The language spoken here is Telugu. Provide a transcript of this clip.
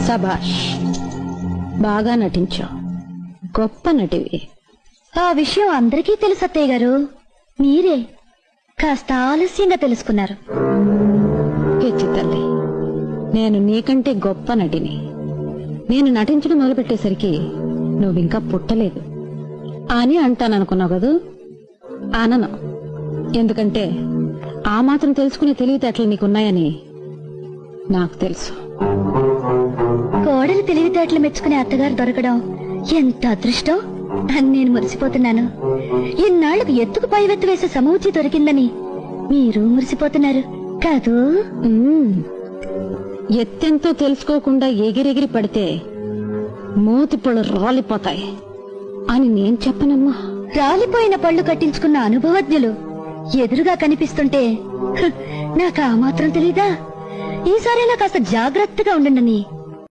సభాష్, బాగా నటించావు, గొప్ప నటివి. ఆ విషయం అందరికీ తెలుసు అత్తయ్య గారు, మీరే కాస్త ఆలస్యంగా తెలుసుకున్నారు. పిచ్చి తల్లి, నేను నీకంటే గొప్ప నటిని. నేను నటించడం మొదలుపెట్టేసరికి నువ్వింకా పుట్టలేదు అని అంటాననుకున్నావు కదూ? అనను. ఎందుకంటే ఆ మాత్రం తెలుసుకునే తెలివితేటలు నీకున్నాయని నాకు తెలుసు. కోడలు తెలివితేటలు మెచ్చుకునే అత్తగారు దొరకడం ఎంత అదృష్టం అని నేను మురిసిపోతున్నాను. ఇన్నాళ్లకు ఎత్తుకు పైవెత్తు వేసే సమూచి దొరికిందని మీరు మురిసిపోతున్నారు కాదు? ఎత్తెంతో తెలుసుకోకుండా ఎగిరెగిరి పడితే మూతి పళ్ళు రాలిపోతాయి అని నేను చెప్పనమ్మా. రాలిపోయిన పళ్ళు కట్టించుకున్న అనుభవజ్ఞులు ఎదురుగా కనిపిస్తుంటే నాకు ఆ మాత్రం తెలీదా? ఈసారైనా కాస్త జాగ్రత్తగా ఉండండి.